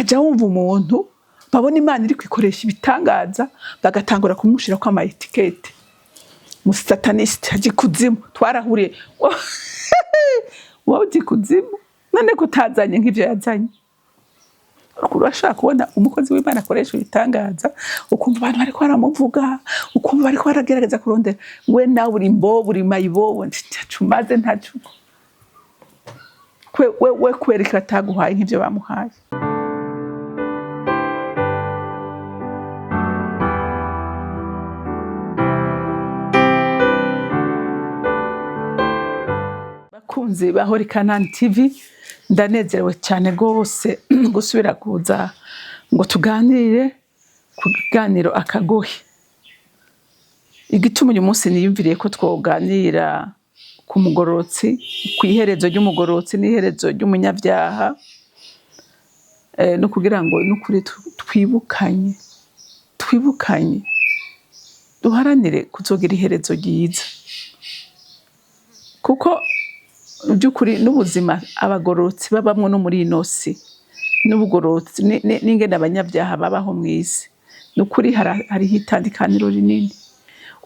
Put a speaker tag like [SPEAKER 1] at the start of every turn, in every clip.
[SPEAKER 1] ukaja wumva umuntu babona Imana iri kwikoresha ibitangaza bagatangura kumushira kwa ama etiquette musataniste aje kuzimu twarahuriye wowe uzi kuzimu none kutazanye nk'ivyo yazanye urashaka kubona umukozi w'Imana akoresha ibitangaza ukumva abantu bariko baramuvuga ukumva bariko baragerageza kurondera we nawe uri mbo uri mayibo ntacumaze ntacu we kwereka ataguhaye nk'ivyo bamuhaye. Bakunzi ba CANAAN TV ndanezerewe cyane gose gusubira kuza ngo tuganire ku kiganiro AKAGOHE. Igituma uyu munsi niyumviriye ko twoganira ku mugororotsi, ku iherezo ry'umugororotsi n'iherezo ry'umunyabyaha, no kugira ngo n'ukuri twibukanye duharanire kuzogira iherezo ryiza, kuko by'ukuri n'ubuzima abagororotsi babamwe no muri ino si n'ubugororotsi n'ingene abanyabyaha babaho mw'isi n'ukuri hariho itandukaniro rinini.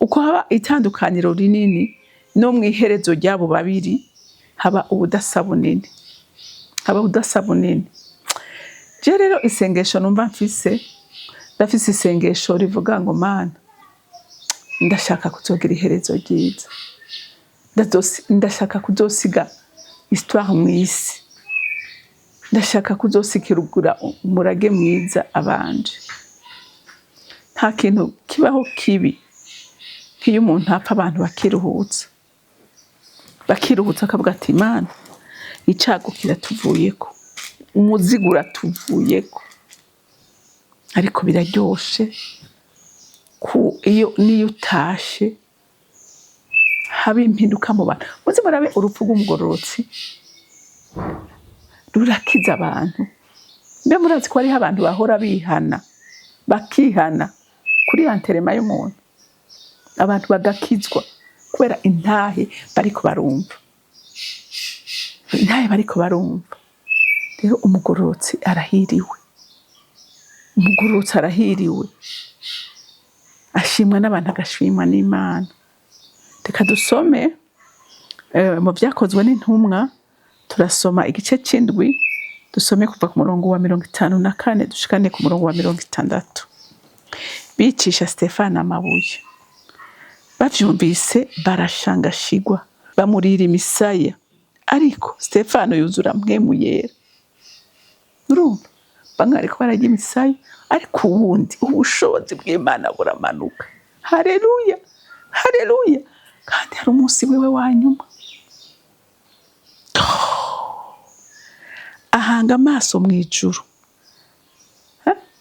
[SPEAKER 1] Uko haba itandukaniro rinini no mwiherezo ryabo babiri haba ubudasa bunini, je rero isengesho numva ndafise isengesho rivuga ngo Mana ndashaka kuzogira iherezo ryiza, ndashaka kuzosiga histoire mw'isi, ndashaka kuzosikirugura umurage mwiza abanje. Nta kintu kibaho kibi nk'iyo umuntu apfa abantu bakiruhutsa akavuga ati Mana icago kiratuvuyeko, umuzigo uratuvuyeko, ariko biraryoshe niyo utashe haba impinduka mu bantu. Muzi murabe urupfu rw'umugororotsi rurakiza abantu. Mbe murazi ko hariho abantu bahora bakihana kuri anterema y'umuntu, abantu bagakizwa kubera intahe bariko barumva. Rero umugororotsi arahiriwe, ashimwa n'abantu agashimwa n'Imana. Reka dusome mu byakozwe n'intumwa, turasoma igice c'indwi, dusome kuva ku murongo wa 54 dushikane ku murongo wa 60. Bicisha Stefano amabuye, bavyumvise barashangashigwa, bamurira imisaya, ariko Stefano yuzura mpwemu yera. Urumva bamwe ariko barajya imisaya, ariko ubundi ubushobozi bw'Imana buramanuka. Haleluya, kandi hari umunsi wiwe wanyuma. Ahanga amaso mw'ijuru,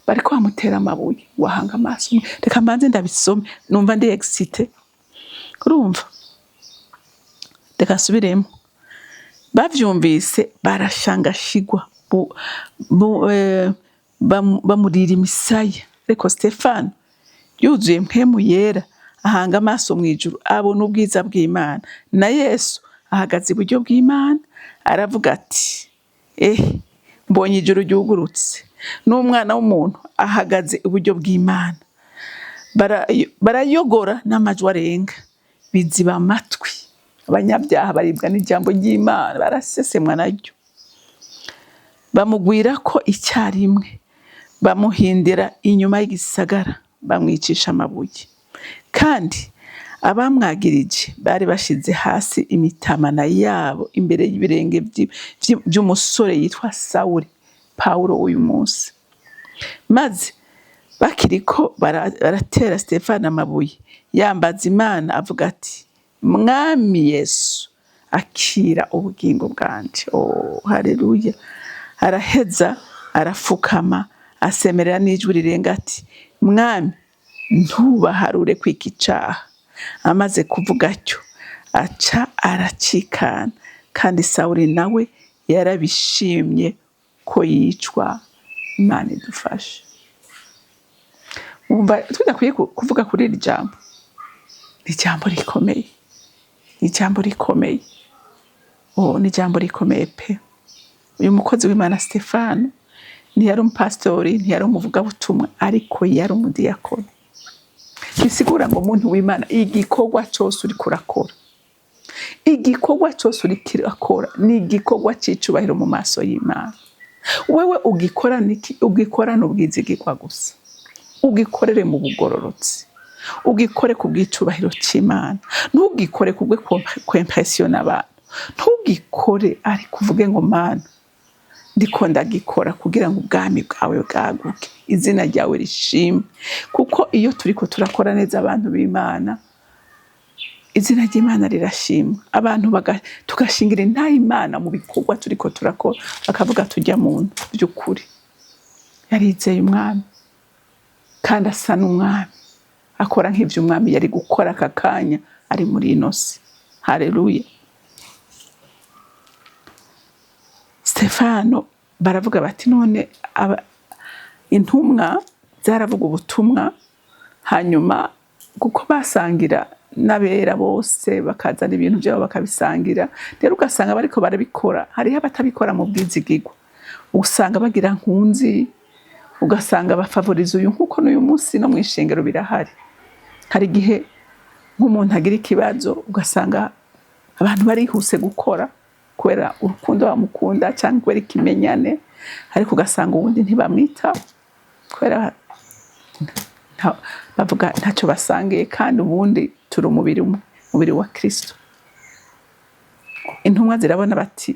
[SPEAKER 1] bariko bamutera amabuye, wahanga amaso. Reka mbanze ndabisome numva ndi excité. Urumva, reka subiremo. Bavyumvise barashangashigwa, bamurira imisaya, ariko Stefano yuzuye mpemu yera, ahanga amaso mw'ijuru, abona ubwiza bw'Imana na Yesu ahagaze iburyo bw'Imana, aravuga ati mbonye ijuru ryugurutse n'umwana w'umuntu ahagaze iburyo bw'Imana. Barayogora n'amajwi arenga, biziba amatwi. Abanyabyaha baribwa n'ijambo ry'Imana, barasesemwa naryo. Bamugwira ko icyarimwe, bamuhindira inyuma y'igisagara, bamwicisha amabuye. Kandi abamwagirije bari bashize hasi imitamana yabo imbere y'ibirenge by'umusore yitwa Sawuli, Paulo uyu munsi. Maze bakiriko baratera Stefano amabuye, yambaza Imana avuga ati Mwami Yesu, akira ubugingo bwanje. Haleluya. Araheza arafukama, asemerera n'ijwi rirenga ati Mwami ntubaharure kw'iki caha. Amaze kuvuga atyo aca aracikana, kandi Sawuli nawe yarabishimye ko yicwa. Imana idufashe. Umva tudakwiye kuvuga kuri iri jambo, ijambo rikomeye, ni ijambo rikomeye pe. Uyu mukozi w'Imana Stefano ntiyari umupasitori, ntiyari umuvugabutumwa, ariko yari umudiyakoni. Bisigura ngo muntu w'Imana, igikorwa cyose uri kurakora, igikorwa cyose uri kurakora ni igikorwa cy'icubahiro mu maso y'Imana. Wewe ugikorana ubwizigirwa gusa, ugikorere mu bugororotsi, ugikore ku bw'icubahiro cy'Imana, ntugikore kubwe kwempressiona abantu, ntugikore ari kuvuge ngo Mana ndiko ndagikora kugira ngo ubwami bwawe bwaguke, izina ryawe rishimwe. Kuko iyo turiko turakora neza abantu b'Imana, izina ry'Imana rirashimwa, abantu tugashingira nta Imana mu bikorwa turiko turakora, bakavuga tujya muntu by'ukuri yarizeye umwami kandi asa n'umwami, akora nk'ivyo umwami yari gukora aka kanya ari muri ino si. Haleluya. Stefano baravuga bati none intumwa zaravuga ubutumwa, hanyuma kuko basangira n'abera bose bakazana ibintu byabo bakabisangira, rero ugasanga bariko barabikora, hariho abatabikora mu bwizigirwa, usanga bagira nkunzi, ugasanga bafavoriza uyu, nkuko n'uyu munsi no mu ishengero birahari. Hari igihe nk'umuntu agira ikibazo ugasanga abantu barihuse gukora kubera urukundo bamukunda cyangwa kubera ikimenyane, ariko ugasanga ubundi ntibamwita kubera bavuga ntacyo basangiye, kandi ubundi turi umubiri wa Kristo. Intumwa zirabona bati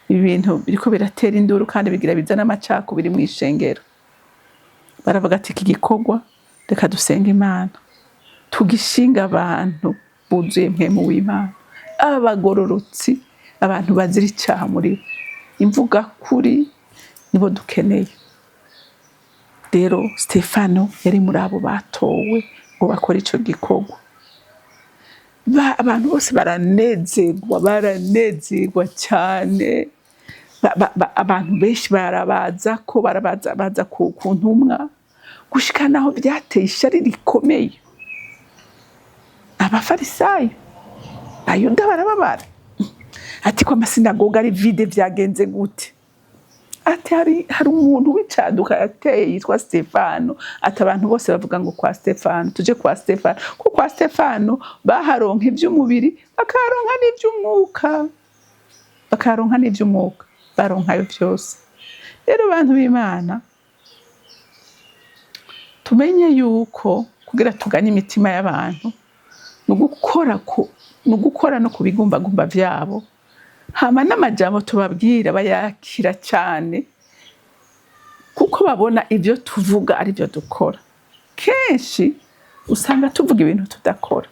[SPEAKER 1] ibi bintu biriko biratera induru kandi bigira bizana amacakubiri mu ishengero. Baravuga ati iki gikorwa reka dusenga Imana, tugishinga abantu buzuye mpemu w'Imana, abagororotsi, abantu bazira icyaha muri bo, imvuga kuri nibo dukeneye. Rero Stefano yari muri abo batowe ngo bakore ico gikorwa. Abantu bose baranezerwa cyane, abantu benshi barabaza ku ntumwa, gushika naho byateye ishari rikomeye. Abafarisayo, Abayuda barababara ati ko amasinagoga ari vide byagenze gute? Ati hari umuntu w'icaduka yateye yitwa Stefano, ati abantu bose bavuga ngo kwa Stefano, tuje kwa Stefano, ko kwa Stefano baharonka iby'umubiri bakaronka n'iby'umwuka, baronkayo byose. Rero abantu b'Imana, tumenye yuko kugira tuganye imitima y'abantu no gukora no kubigumbagumba vyabo, hama n'amajambo tubabwira bayakira cyane, kuko babona ibyo tuvuga ari byo dukora. Kenshi usanga tuvuga ibintu tudakora,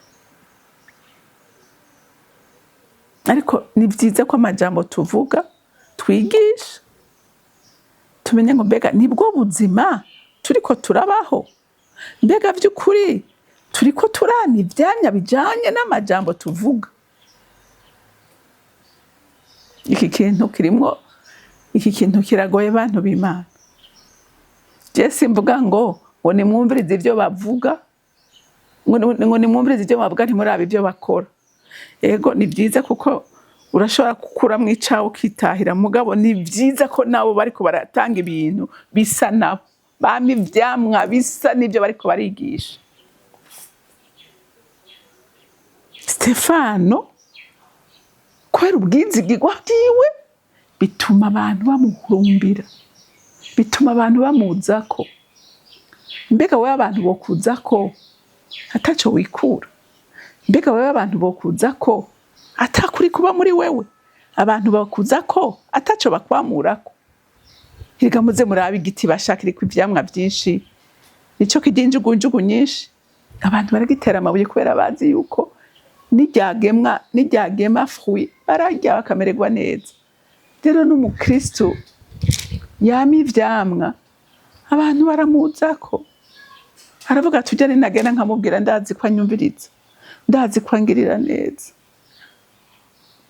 [SPEAKER 1] ariko ni byiza ko amajambo tuvuga twigisha, tumenye ngo mbega nibwo buzima turiko turabaho, mbega by'ukuri turiko turana ivyanya bijanye n'amajambo tuvuga. Iki kintu kiragoye abantu b'Imana. Jesi mvuga ngo nimwumvirize ibyo bavuga, ngo nimwumvirize ibyo bavuga ntimurabe ibyo bakora. Yego ni byiza kuko urashobora gukura mu icawe ukitahira, mugabo ni byiza ko nabo bariko baratanga ibintu bisa nabo, bama ivyamwa bisa n'ibyo bariko barigisha. Stefano kubera ubwizigirwa bwiwe bituma abantu bamuhurumbira, bituma abantu bamuzako. Mbega wewe abantu bokuzako ataco wikura? Mbega wewe abantu bokuzako atakuri kuba muri wewe? Abantu bakuzako ataco bakwamurako? Hirga muze murabe igiti bashakiriko ivyamwa byinshi, nico kidinjugunjugu nyinshi, abantu baragitera amabuye kubera bazi yuko nijyagema fruit bararya bakamererwa neza. Rero n'umukristo yama ivyamwa abantu baramuzako, aravuga tujya nagenda nkamubwira ndazi ko anyumviriza, ndazi ko angirira neza.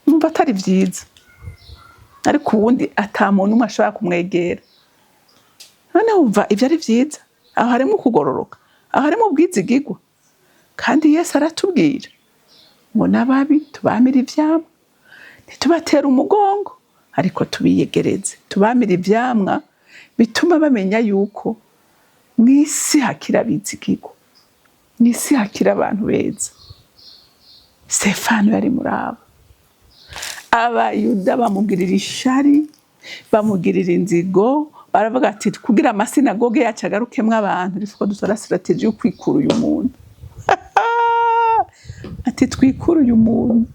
[SPEAKER 1] Numva atari vyiza, ariko ubundi ata muntu umwe ashobora kumwegera. None wumva ivyo ari vyiza? Aho harimo kugororoka, aho harimo ubwizigirwa. Kandi Yesu aratubwira ngo n'ababi tubamira ivyamwa, ntitubatera umugongo, ariko tubiyegereze, tubamira ivyamwa bituma bamenya yuko mw'isi hakira bizigirwa, mw'isi hakira abantu beza. Stefano yari muri abo. Abayuda bamugirira ishari, bamugirira inzigo, baravuga ati kugira amasinagoge yacu agarukemwo abantu rifuko dusora strategy yo kwikura uyu muntu. Ati twikura uyu muntu.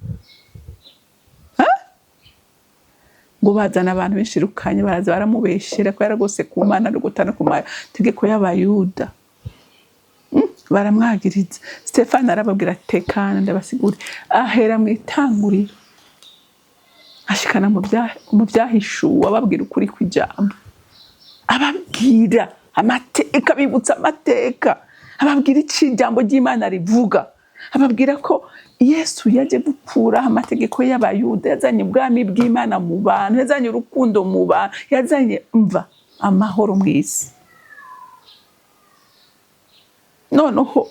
[SPEAKER 1] Ngo bazana abantu bishirukanye baraza baramubeshera ko yaragose ku Mana no gutana ku mategeko y'Abayuda. Baramwagiriza. Stefano arababwira tekana ndabasigura ahera mu itanguriro ashikana mu byahishuwe ababwira ukuri kw'ijambo, ababwira amateka, bibutsa amateka, ababwira ijambo ry'Imana rivuga, ababwira ko Yesu yaje gukura amategeko y'Abayuda, yazanye ubwami bw'Imana mu bantu, yazanye urukundo mu bantu, yazanye amahoro mw'isi. Noneho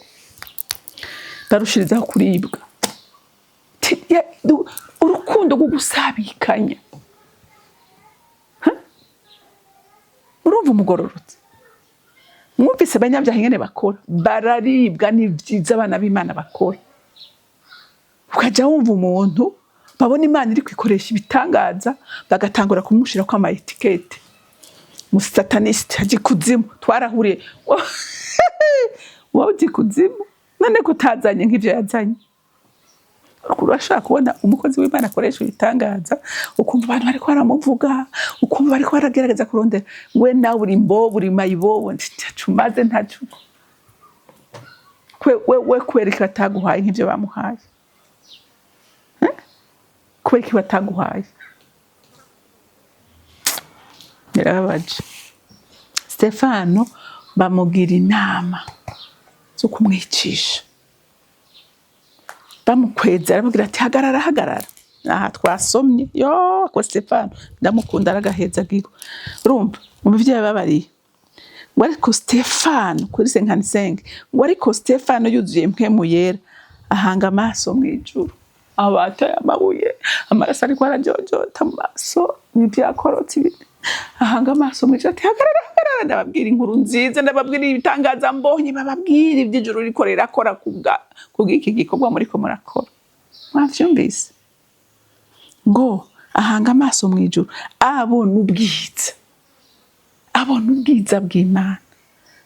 [SPEAKER 1] barushirizaho kuribwa urukundo rwo gusabikanya. Murumva umugororotse, mwumvise abanyabyaha ingene bakora, bararibwa n'ivyiza abana b'Imana bakora. Ukaja wumva umuntu babona Imana iri kwikoresha ibitangaza bagatangura kumushira kwa amaetikete, umusataniste aje kuzimu, twarahuriye wowe uzi kuzimu none kutazanye nk'ivyo yazanye. Urashaka kubona umukozi w'Imana akoresha ibitangaza, ukumva abantu bariko baramuvuga, ukumva bariko baragerageza kurondera we nawe uri mbobo uri mayibobo ntacumaze ntacu. We kwereka ataguhaye nk'ivyo bamuhaye. Kwereka bataguhaye. Birababaje. Stefano bamugira inama zo kumwicisha. Bamukweza arababwira ati hagarara. Aha twasomye ko Stefano ndamukunda aragaheza gigo. Urumva umuvyeyi babariye ngo ariko Stefano kuri 55 ngo ariko Stefano yuzuye mpemu yera ahanga amaso mw'ijuru, abataye amabuye amaraso ariko arajojota mu maso n'ibyakorotse ibiti, ahanga amaso mw'ijuru ati hagarara ndababwira inkuru nziza, ndababwira ibitangaza mbonye, bababwira iby'ijuru rikorera akora kubw'iki gikorwa muriko murakora. Mwavyumvise ngo ahanga amaso mw'ijuru abona ubwiza bw'Imana.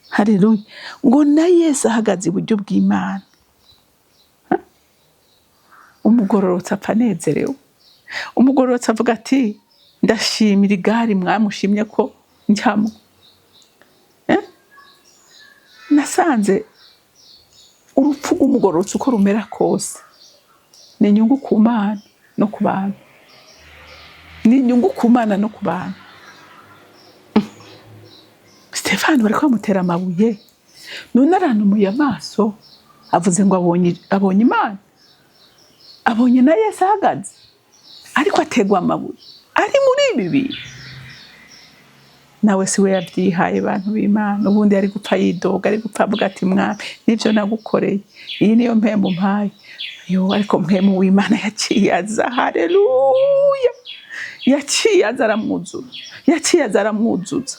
[SPEAKER 1] Haleluya. Ngo na Yesu ahagaze iburyo bw'Imana. Umugororotse apfa anezerewe. Umugororotse avuga ati ndashimira igari mwamushimye ko njyamo. Nasanze urupfu rw'umugororotse uko rumera kose ni inyungu ku Mana no ku bantu. Ni inyungu ku Mana no ku bantu. Stefano bariko bamutera amabuye, none aranumuye amaso avuze ngo abonye Imana, abonye na Yesu ahagaze, ariko ategwa amabuye ari muri ibi bintu. Nawe si we yabyihaye abantu b'Imana, ubundi ari gupfa yidoga, ari gupfa avuga ati Mwami nivyo nagukoreye, iyi niyo mpembo mpaye. Ariko mpemu w'Imana yaciye aza. Haleluya. Yaciye aza aramwuzuza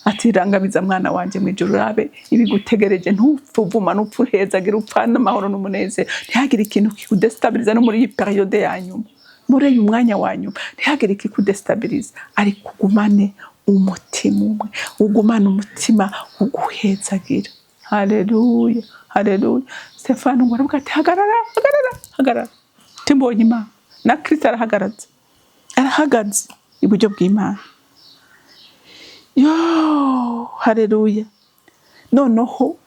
[SPEAKER 1] ati rangabiza mwana wanje mw'ijuru, urabe ibigutegereje, ntupfuvuma ntupfuhezagira, upfana amahoro n'umunezero, ntihagire ikintu kikudestabiliza no muri iyi periode ya nyuma, muri uyu mwanya wa nyuma ntihagire ikikudestabiliza, ariko ugumane umutima umwe, ugumane umutima uguhezagira. Haleluya. Stefano ngo aravuga ati hagarara timbonye Imana. Na Kristo arahagaze iburyo bw'Imana. Haleluya. Noneho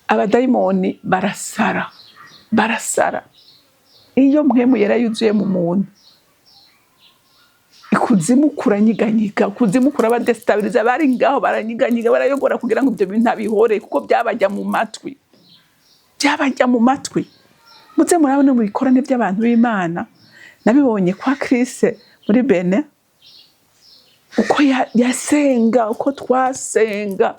[SPEAKER 1] abadayimoni barasara. Iyo mpemu yera yuzuye mu muntu, ikuzimu kuranyiganyiga, kuzimu kurabadestabiliza, bari ngaho baranyiganyiga, barayogora kugira ngo ibyo bintu ntabihore, kuko byabajya mu matwi. Muze murabona mu bikorane by'abantu b'Imana, nabibonye kwa Kristo muri Bene, uko yasenga, uko twasenga,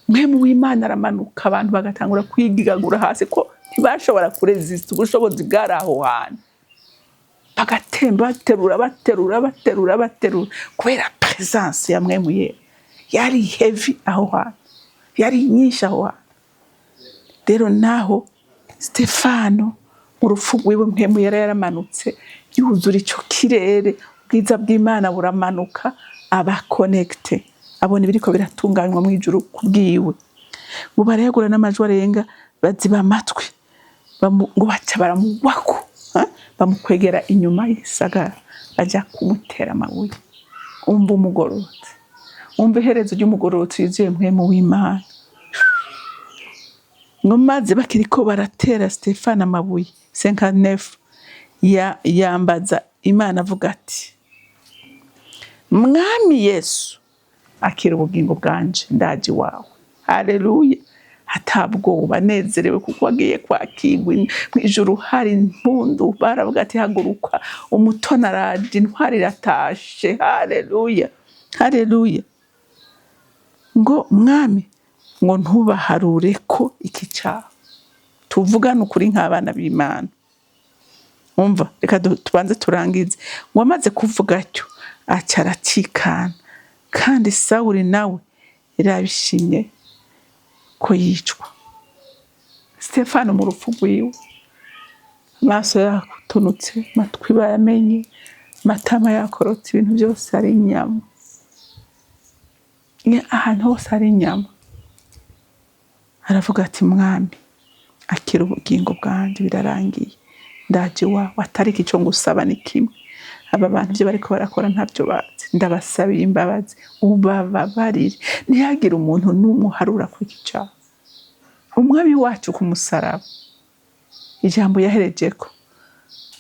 [SPEAKER 1] mpemu w'Imana aramanuka, abantu bagatangura kwigigagura hasi ko ntibashobora kuresista ubushobozi bwari aho hantu. Bagatemba baterura kubera presence ya mpemu yera yari heavy aho hantu, yari nyinshi aho hantu. Rero naho Stefano mu rupfu rwiwe mpemu yari yaramanutse yuzura ico kirere, ubwiza bw'Imana buramanuka, aba connecte, abona ibiriko biratunganywa mu ijuru kubwiwe. Ngo barayagura n'amajwi arenga, baziba amatwi, ngo baca baramugwako, bamukwegera inyuma y'isagara, baja kumutera amabuye. Umva umugororotsi, umva iherezo ry'umugororotsi yuzuye mpemu w'Imana. Ngo maze bakiriko baratera Stefano amabuye 59, yambaza Imana avuga ati, Mwami Yesu, akira ubugingo bwanje, ndaje wawe. Haleluya. Atabwoba, anezerewe kuko agiye kwakirwa mw'ijuru, hari impundu, baravuga ati haguruka, umutoni araje, intwari iratashe. Haleluya, haleluya. Ngo Mwami, ngo ntubaharure ko iki cyaha. Tuvugana ukuri nk'abana b'Imana. Umva, reka tubanze turangize. Ngo amaze kuvuga atyo, aca aracikana, kandi Sawuli nawe yarabishimye ko yicwa. Stefano mu rupfu rwiwe, amaso yakutunutse, amatwi bayamenye, amatama yakorotse, ibintu byose ari inyama. Ahantu hose ari inyama. Aravuga ati, Mwami, akira ubugingo bwanje, birarangiye, ndaje wawe. Atariki ico ngusaba ni kimwe, aba bantu byo bariko barakora ntabyo bazi, ndabasabiye imbabazi, ubababarire, ntihagire umuntu n'umuharura ku iki cyaha. Umwami wacu ku musaraba, ijambo yaherejeko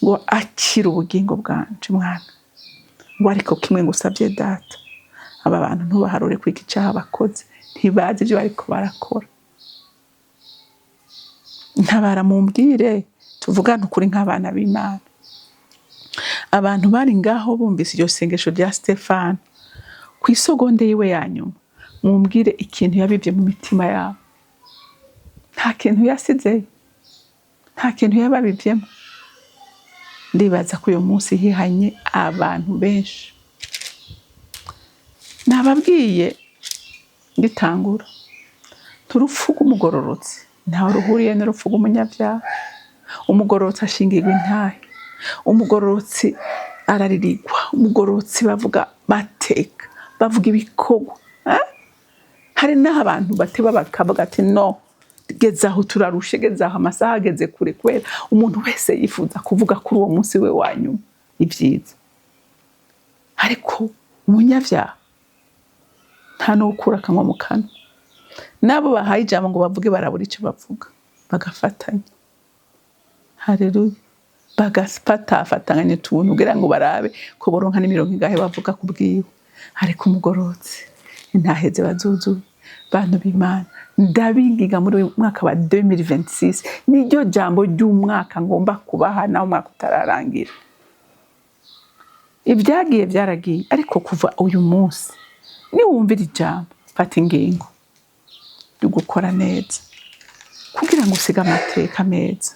[SPEAKER 1] ngo akira ubugingo bwanje Mwana, ngo ariko kimwe ngusabye Data, aba bantu ntubaharure ku iki cyaha bakoze, ntibazi ibyo bariko barakora. Ntabara mumbwire, tuvugana ukuri nk'abana b'Imana. Abantu bari ngaho bumvise iryo sengesho rya Stefano, ku isogonde yiwe ya nyuma, mumbwire ikintu yabivye mu mitima yabo. Nta kintu yasizeyo, nta kintu yababivyemo. Ndibaza ko uyu munsi hihanye abantu benshi. Nababwiye ngitangura, turupfu rw'umugororotsi ntawe ruhuriye n'urupfu rw'umunyabyaha. Umugororotsi ashingirwa intahe, umugororotsi araririgwa, umugororotsi bavuga mateka, bavuga ibikorwa. Hari n'aho abantu bateba bakavuga ati no, gezaho turarushe, gezaho amasaha ageze kure, kubera umuntu wese yifuza kuvuga kuri uwo munsi we wa nyuma ibyiza. Ariko umunyabyaha nta no gukura akanwa mu kanwa. Nabo bahaye ijambo ngo bavuge barabura icyo bavuga, bagafatanya. Haleluya. Bagafatanya utuntu kugira ngo barabe ko boronka n'imirongo ingahe bavuga kubwiwe. Ariko umugororotsi intaheze bazuzuye. Bantu b'Imana, ndabingiga muri uyu mwaka wa 2026, niryo jambo ry'umwaka ngomba kubaha naho umwaka utararangira. Ibyagiye byaragiye, ariko kuva uyu munsi niwumvira ijambo, fata ingingo yo gukora neza kugira ngo usiga amateka meza,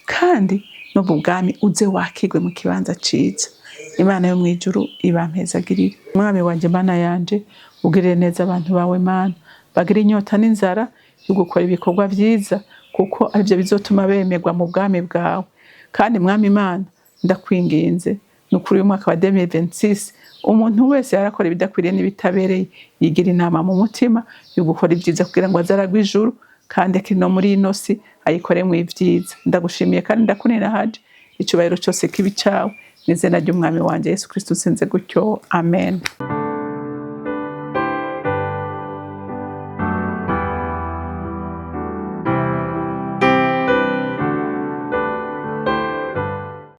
[SPEAKER 1] kandi no bw'Ubwami uze wakigwe mu kibanza ciza. Imana yo mwijuru ibampezagirire. Mwami wanje, Mana yanje, ugirire neza abantu bawe Mana, bagira inyota n'inzara yo gukora ibikorwa byiza, kuko aribyo bizotuma bemerwa mu bwami bwawe. Kandi Mwami Imana, ndakwinginze nukuri uyu mwaka wa 2026 umuntu wese yarakora ibidakwiriye n'ibitabereye, yigira inama mu mutima yo gukora ibyiza kugira ngo azaragwe ijuru, kandi akino muri ino si ayikore mu ibyiza. Ndagushimiye kandi ndakunena haje icyubahiro cyose kibi cyawe, n'izina ry'umwami wanje Yesu Kristo sinze gutyo. Amen.